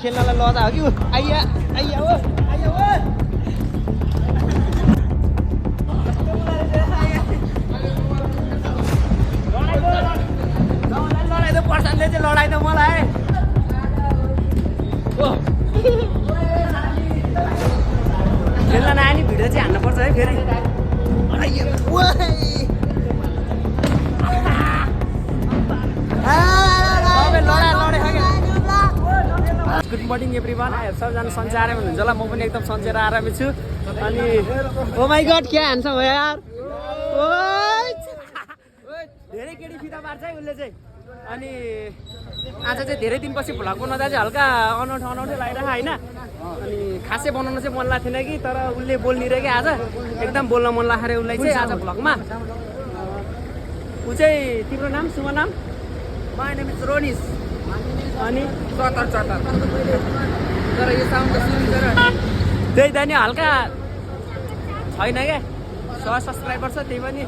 खेल्नलाई लदा हो कि आइया आइया हो आइया हो लडाइ त पर्सानले चाहिँ लडाइ त मलाई खेल्न नआनी भिडियो चाहिँ हान्नुपर्छ है फेरि गुड मर्निङ एभ्रिवान आइ सबजना सन्चै आराम हुनुहुन्छ होला म पनि एकदम सन्चै र आरामै छु अनि ओ माई गड क्या ह्यान्डसम हो यार धेरै केटी फिता पार्छ है उसले चाहिँ अनि आज चाहिँ धेरै दिनपछि भ्लग बनाउँदा चाहिँ हल्का अनौठो अनौठो लागिरहेको होइन अनि खासै बनाउन चाहिँ मन लाग्थेन कि तर उसले बोल्निरह्यो कि आज एकदम बोल्न मन लाग्यो उसलाई चाहिँ आज भ्लगमा ऊ चाहिँ तिम्रो नाम शुभ नाम माई नेम इज रोनिस अनि चतर तर यो साउन्ड त सुनिन्छ र त्यही त नि हल्का छैन क्या 100 सब्सक्राइबर छ त्यही पनि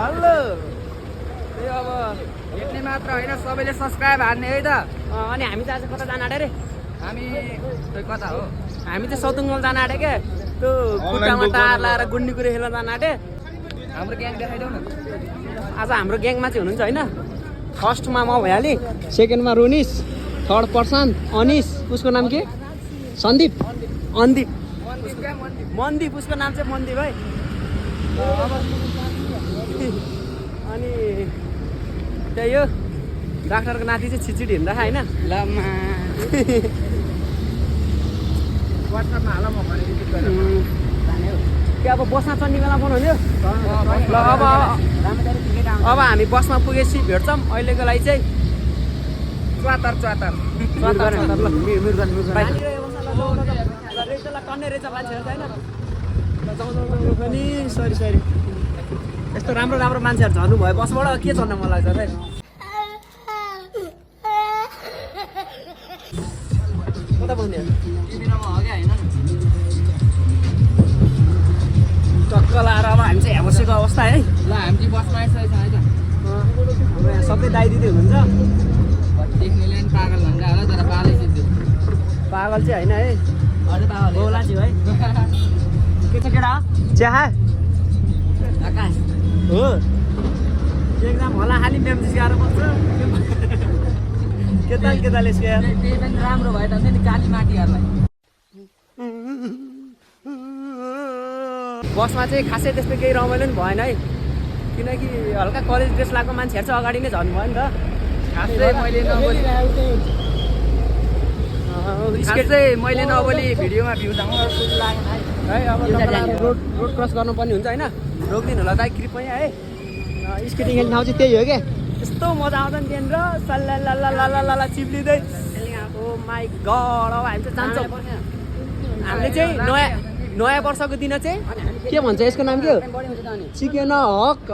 हेलो त्यही अब हेर्ने मात्र होइन सबैले सब्सक्राइब हान्ने है त अनि हामी चाहिँ आज कता जान आँट्यो रे हामी कता हो हामी चाहिँ सतुङ्गल जान आँट्यो क्या त्यो खुट्टामा टार लाएर गुन्डी कुरो खेल्न जान आँट्यो हाम्रो ग्याङ देखाइदेऊ न आज हाम्रो ग्याङमा चाहिँ हुनुहुन्छ होइन फर्स्टमा म भइहालेँ सेकेन्डमा रोनिस थर्ड पर्सन अनिस उसको नाम के सन्दीप अन्दीप मन्दीप उसको नाम चाहिँ मन्दीप है अनि त्यही हो डाक्टरको नाति चाहिँ छिचिड हिँड्दा होइन लम्मा वाट्सएपमा हाल म भने के अब बसमा चढ्ने बेला बनाउने ल अब हामी बसमा पुगेपछि भेट्छौँ अहिलेको लागि चाहिँ च्वातर पनि सरी यस्तो राम्रो राम्रो मान्छेहरू झर्नु भयो बसबाट के चढ्न मन लाग्छ है कता बस्ने टक्क लाएर अब हामी चाहिँ बसेको अवस्था है ल हामी चाहिँ बसमा आइसकेको छ है त हाम्रो यहाँ सबै दाइ दिदी हुनुहुन्छ देख्नेले पनि पागल भन्छ होला तर पागलै सिद्धि पागल चाहिँ होइन है अझै पागल बोला चाहिँ है के छ केटा चिया आकाश हो एक्जाम होला खालि म्याम गाह्रो पर्छ केताले स्क्यार त्यही पनि राम्रो भयो त नि काली माटीहरूलाई बसमा चाहिँ खासै त्यस्तो केही रमाइलो नि भएन है किनकि हल्का कलेज ड्रेस लगाएको मान्छेहरू चाहिँ अगाडि नै झर्नु भयो नि त खासै मैले नबोली भिडियोमा भ्यू जाउँ है अब रोड क्रस गर्नुपर्ने हुन्छ होइन रोकिदिनु होला दाइ क्रिप पनि है स्केटिङ खेल्ने ठाउँ चाहिँ त्यही हो क्या यस्तो मजा आउँछ नि त्यहाँनिर सल्ला चिप्लिँदै ओ माई गड अब हामी चाहिँ जान्छौँ हामीले चाहिँ नयाँ वर्षको दिन चाहिँ के भन्छ यसको नाम के हो चिकन हक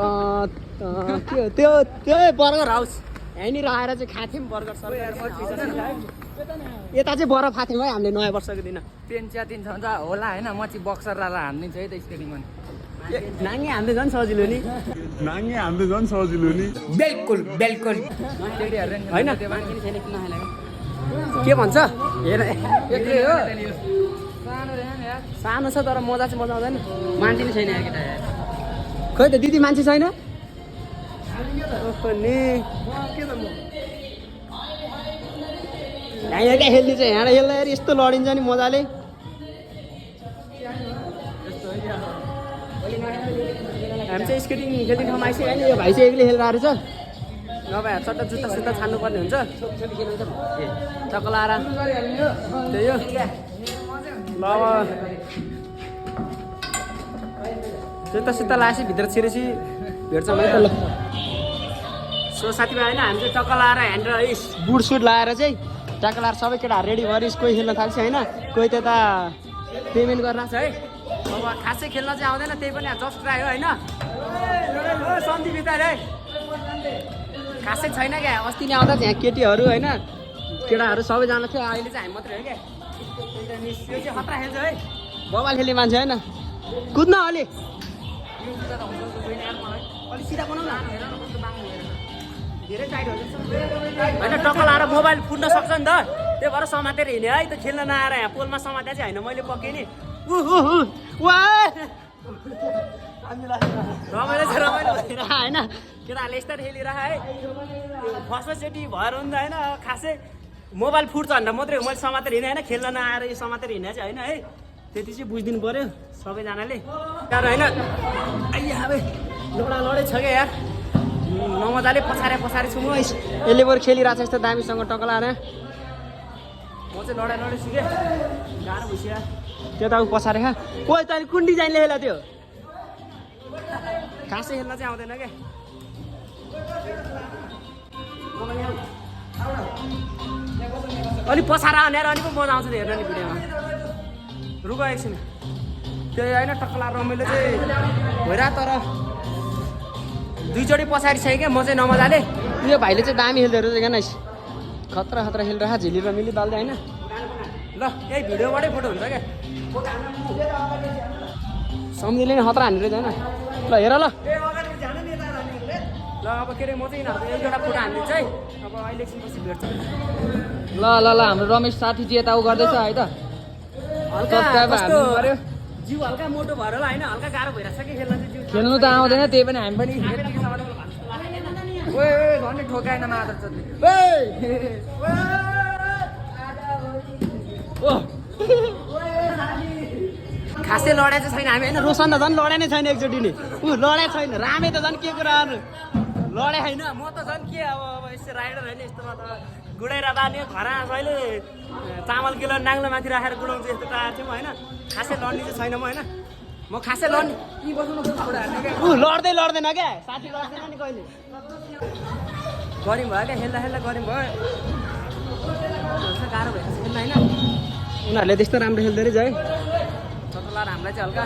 के हो त्यो बर्गर हाउस यहीँनिर आएर चाहिँ खाथ्यौँ बर्गर सबै यता चाहिँ बरफ खाथ्यौँ है हामीले नयाँ वर्षको दिन पेन च्यातिन्छ भन्छ होला होइन म चाहिँ बक्सर लाएर हानिदिन्छु है त स्केटिङमा नाङ्गे हान्दै झन् सजिलो नि बिल्कुल होइन के भन्छ हेर एक्लै हो सानो छ तर मजा चाहिँ मजा आउँदैन मान्छे नै छैन केटा खै त दिदी मान्छे छैन यहाँ क्या खेल्ने चाहिँ यहाँ खेल्दा यस्तो लडिन्छ नि मजाले हामी चाहिँ स्केटिङ खेल्ने ठाउँमा आइसक्यो होइन यो भाइ चाहिँ एक्लै खेलेर आएर छ नभए चट्ट जुत्ता सुत्ता छान्नुपर्ने हुन्छ टक्क लाएर त्यही हो ल अब जुत्ता सुत्ता लगाएपछि भित्र छिरेपछि भेट्छौँ है त ल सो साथीभाइ होइन हामी चाहिँ टक्क लाएर ह्यान्ड बुट सुट लगाएर चाहिँ टक्क लाएर सबै केटाहरू रेडी भएर कोही खेल्न थाल्छ होइन कोही त्यता पेमेन्ट गर्न छ है अब खासै खेल्न चाहिँ आउँदैन त्यही पनि जस्ट ट्राई हो होइन सन्धि बिताएर है खासै छैन क्या अस्ति नै आउँदा त्यहाँ केटीहरू होइन केटाहरू सबैजना थियो अहिले चाहिँ हामी मात्रै हो क्या यो चाहिँ खतरा खेल्छ है बबाल खेल्ने मान्छे होइन कुद्न अलि सिधा बनाउ न धेरै टाइट हुन्छ होइन टक्क लाएर मोबाइल फुट्न सक्छ नि त त्यही भएर समातेर हिँड्यो है त खेल्न नआएर यहाँ पोलमा समाते चाहिँ होइन मैले पकेँ नि रमाइलो छ रमाइलो भएर होइन केटाहरूले यस्तै खेलिरह है फर्स्टचोटि भएर हुन्छ होइन खासै मोबाइल फुट्छ भनेर मात्रै मैले समातेर हिँडेँ होइन खेल्न नआएर यो समातेर हिँडे चाहिँ होइन है त्यति चाहिँ बुझिदिनु पऱ्यो सबैजनाले तर होइन लडा लडै छ क्या यार नमजाले पछाडि छु म यसले बरु खेलिरहेको छ यस्तो दामीसँग टक्क लाएर म चाहिँ लडाइ लडै छु क्या गाह्रो भइसक्यो त्यो त अब पछाडि खा ओइ तैँले कुन डिजाइनले खेला त्यो खासै खेल्न चाहिँ आउँदैन क्या अलिक पछाडि आउने अनि पो मजा आउँछ हेर्न नि भिडियोमा रुक एकछिन त्यही होइन टक्कला रमाइलो चाहिँ भइरहेको तर दुईचोटि पछाडि छ क्या म चाहिँ नमजाले यो भाइले चाहिँ दामी खेल्दो रहेछ क्या नाइस खतरा खेलिरहेको झिली र मिली बाल्दै होइन ल यही भिडियोबाटै फोटो हुन्छ क्या सम्झिले नि खतरा हान्ने रहेछ होइन ल हेर ल अब के अरे म चाहिँ यिनीहरूको एउटा फोटो हानिदिन्छु है अब अहिले एकछिनपछि भेट्छ ल हाम्रो रमेश साथी चाहिँ यता उ गर्दैछ है त जिउ हल्का मोटो भएर होला होइन हल्का गाह्रो भइरहेछ कि खेल्न चाहिँ खेल्नु त आउँदैन त्यही पनि हामी पनि झन् ठोकाएन मादर खासै लडाइ चाहिँ छैन हामी होइन रोशन त झन् लडाइ नै छैन एकचोटि नि लडाइ छैन रामे त झन् के कुरा लडाइ होइन म त झन् के अब यस्तो राइडर होइन यस्तोमा त गुडाएर बाँध्यो घरमा कहिले चामल किलो नाङ्लो माथि राखेर गुडाउँछु यस्तो टायर थियो होइन खासै लड्ने चाहिँ छैन म होइन म खासै लड्ने लड्दैन क्या साथी लड्दैन नि कहिले गऱ्यौँ भयो क्या खेल्दा गऱ्यौँ भयो गाह्रो भएर खेल्न होइन उनीहरूले त्यस्तो राम्रो खेल्दो रहेछ है चतलाएर हामीलाई चाहिँ हल्का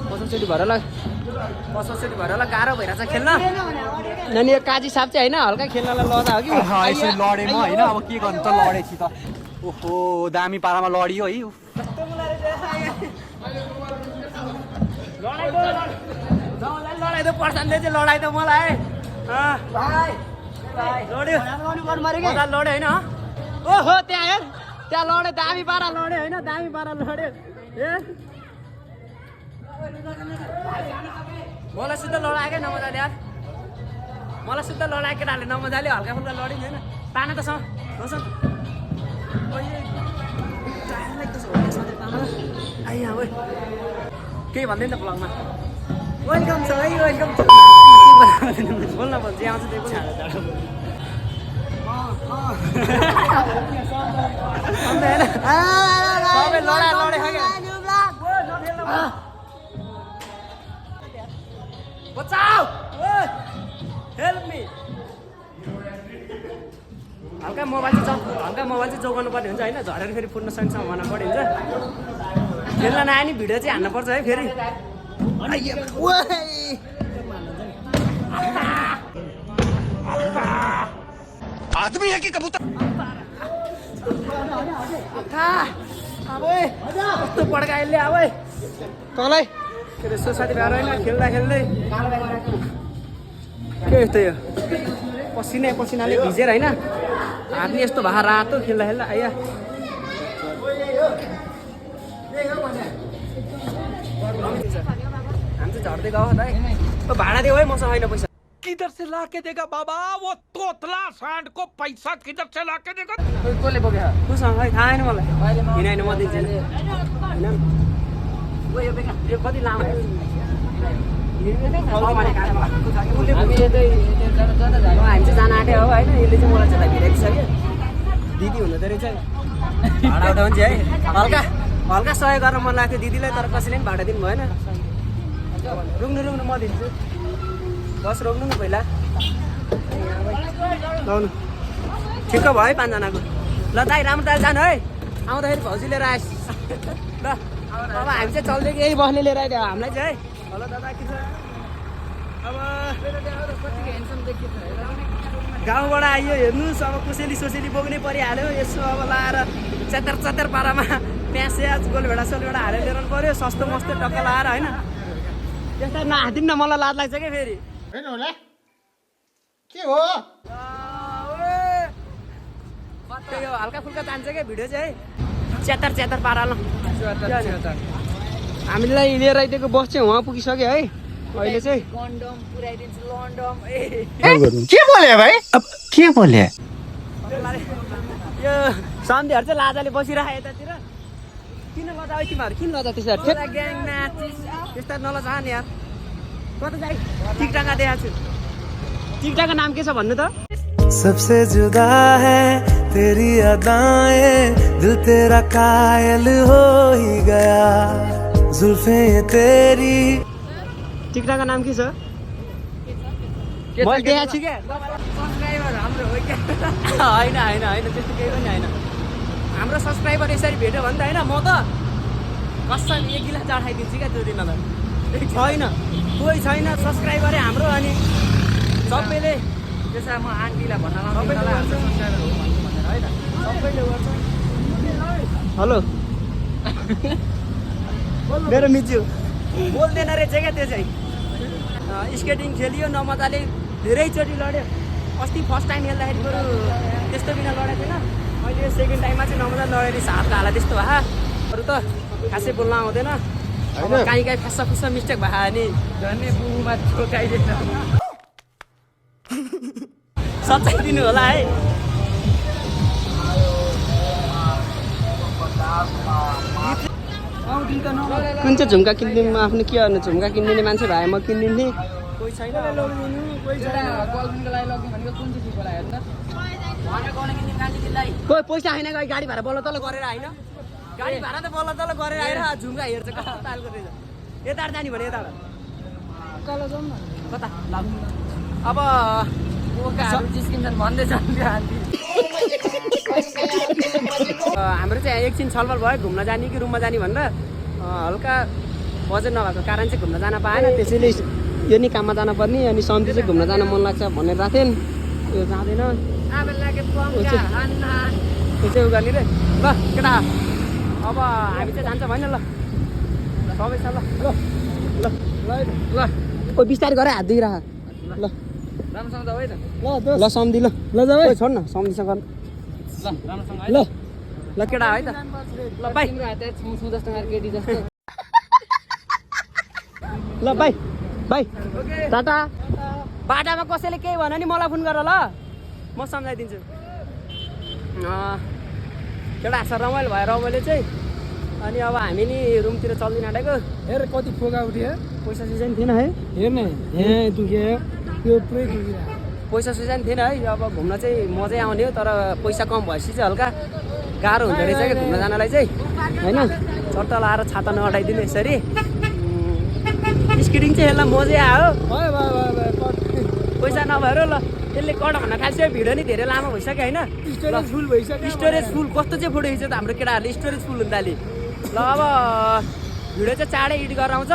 पचासचोटि भएर होला गाह्रो भइरहेछ खेल्न नानी यो काजी साप चाहिँ होइन हल्का खेल्नलाई लदा हो कि लडेँ म होइन अब के गर्नु त लडेपछि त ओहो दामी पारामा लडियो है लडाइदो पर्छन्ले चाहिँ लडाइ त मलाई लड्यो होइन ओहो त्यहाँ हेर त्यहाँ लड्यो दामी पारा लड्यो होइन दामी पारा लड्यो मलाई सिधै लडायो क्या नमजाले यार मलाई सिधै लडायो केटाहरूले नमजाले हल्का फुल्का लड्यो नि होइन तान त रोशन केही भन्दैन त ब्लगमा वेलकम छ है वेलकम बोल्न भन्छ जे आउँछ त्यही पनि सबै लडे बचाऊ हेल्प मी हल्का मोबाइल चाहिँ जोगाउनु पर्ने हुन्छ होइन झरेर फेरि फुट्न सक्ने सम्भावना बढी हुन्छ खेल्न नआए नि भिडियो चाहिँ हान्नुपर्छ है फेरि आदमी है कि कबूतर कस्तो पड्का यसले अब तँलाई के अरे सोसाइटी भएर होइन खेल्दै के यस्तो यो पसिनाले भिजेर होइन हात नि यस्तो भएर रातो खेल्दा आइया हामी चाहिँ झर्दै गयो है भाडा दियो है मसँग होइन पैसा किधर से ला के देगा बाबा वो तोतला सांड को पैसा किधर से ला के देगा कसले बोक्यो कोसँग है थाहा छैन मलाई हिँडाइन म दिन्छु यो कति लामो हामी चाहिँ जान आँट्यो हो होइन यसले चाहिँ मलाई चाहिँ भिडाइदिन्छ कि दिदी हुँदो रहेछ भाडा उठाउँछ है हल्का सहयोग गर्न मन लाग्थ्यो दिदीलाई तर कसैले पनि भाडा दिनु भएन रुक्नु म दिन्छु बस रोक्नु न पहिला लाउनु ठिक्क भयो है 5 जनाको ल दाइ राम्रो दाइ जानु है आउँदाखेरि भाउजू लिएर आएस् ल अब हामी चाहिँ चल्दै यही बस्ने लिएर आइदियो हामीलाई चाहिँ है हेलो दादा के छ अब गाउँबाट आइयो हेर्नुहोस् अब कोसेली बोक्नै परिहाल्यो यसो अब लाएर चतर पारामा प्याज गोलभेडा सोलभेडा हालेर ल्याउनु पऱ्यो सस्तो मस्तो टक्क लाएर होइन त्यस्ता नहातिन् न मलाई लाज लाग्छ क्या फेरि होइन होला के हो त्यही हो हल्का फुल्का जान्छ क्या भिडियो चाहिँ है च्यातर पारा ल हामीलाई लिएर आइदिएको बस चाहिँ उहाँ पुगिसक्यो है अहिले चाहिँ कन्डम पुऱ्याइदिन्छु लन्डम के बोले भाइ अब के बोले यो सन्धिहरू चाहिँ लाजाले बसिरहेको यतातिर किन लजा है तिमीहरू किन लजा त्यसरी त्यस्ता नलजा नि यार कता जाइ टिकटाका देखाएको छु टिकटाका नाम के छ भन्नु त सबसे जुदा है तेरी अदाएं दिल तेरा कायल हो ही गया जुल्फे तेरी टिकटाका नाम के छ मैले देखाएको छु क्या सब्सक्राइबर हाम्रो हो क्या होइन त्यस्तो केही पनि होइन हाम्रो सब्सक्राइबर यसरी भेट्यो भने त होइन म त कसम एक गिलास चढाइदिन्छु क्या त्यो दिनलाई छैन कोही छैन सब्सक्राइबरै हाम्रो अनि सबैले त्यसमा म आन्टीलाई भन्न सबैले गर्छ हेलो मेरो मिच्यु बोल्दैन रहेछ क्या त्यो चाहिँ स्केटिङ खेलियो नमजाले धेरैचोटि लड्यो अस्ति फर्स्ट टाइम खेल्दाखेरि बरु त्यस्तो बिना लडेको थिएन अहिले सेकेन्ड टाइममा चाहिँ नमजाले लडेर हातको हाला त्यस्तो भए अरू त खासै बोल्न आउँदैन अब काहीँ फास्सा फुस्सा मिस्टेक भयो भने झन्डै बुबुमा ठोकाइदिएन सच्चाइ दिनु होला है कुन चाहिँ झुम्का किनिदिनु आफ्नो के गर्नु झुम्का किनिदिने मान्छे भए म किनिदिन्थेँ कोही छैन गर्लफ्रेन्डको लागि लग्यो भनेको कुन चाहिँ चिजको लागि कोही पैसा छैन गाडी भाडा बल्ल तल गरेर होइन गाडी भाडा त बल्ल तल गरेर आएर झुम्का हेर्छ कता तालको रहेछ यता जाने भने यता कता अब जिस्किन्छन् भन्दै जान्छ हाम्रो चाहिँ एकछिन छलफल भयो घुम्न जाने कि रुममा जाने भनेर हल्का बजेट नभएको कारण चाहिँ घुम्न जान पाएन त्यसैले यो नि काममा जान पर्ने अनि सन्ती चाहिँ घुम्न जान मन लाग्छ भनेर गएको थिएँ यो जाँदैन त्यो चाहिँ उ गर्ने रे ल केटा अब हामी चाहिँ जान्छ भएन ल सबै छ ल ल ल ओ बिस्तारै गरेर हात दिइरह ल राम्रोसँग जाऊ है त ल सम्धी ल जाऊ छोड न सम्धीसँग ल राम्रोसँग है ल ल केटा है त ल बाई तिम्रो हात छुँ जस्तो केटी जस्तो ल बाई बाई टाटा बाटामा कसैले केही भन नि मलाई फोन गर ल म सम्झाइदिन्छु केटा हाँस रमाइलो भयो रमाइलो चाहिँ अनि अब हामी नि रुमतिर चल्दिन आँटेको हेर कति फोका उठ्यो पैसा सुइसा नि थिएन है हेर्ने यहाँ दुख्यो यो पुरै दुख्यो पैसा सुइसा नि थिएन है अब घुम्न चाहिँ मजै आउने हो तर पैसा कम भएपछि चाहिँ हल्का गाह्रो हुँदो रहेछ क्या घुम्न जानलाई चाहिँ होइन चट्टा लाएर छाता नअटाइदिनु यसरी स्केटिङ चाहिँ यसलाई मजै आयो पैसा नभएर ल त्यसले कट भन्न थाल्छ भिडियो नि धेरै लामो भइसक्यो होइन स्टोरेज फुल भइसक्यो स्टोरेज फुल कस्तो चाहिँ फोटो खिच्छ त हाम्रो केटाहरूले स्टोरेज फुल हुन्छ अलि ल अब भिडियो चाहिँ चाँडै एडिट गरेर आउँछ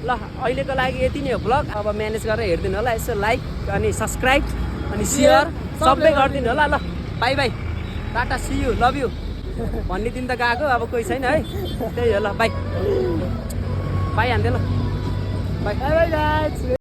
ल अहिलेको लागि यति नै हो ब्लग अब म्यानेज गरेर हेरिदिनु होला यसो लाइक अनि सब्सक्राइब अनि सेयर सबै गरिदिनु होला ल bye bye tata see you love you भन्ने दिन त गएको अब कोही छैन है त्यही हो ल बाई बाई हान्दै ल बाई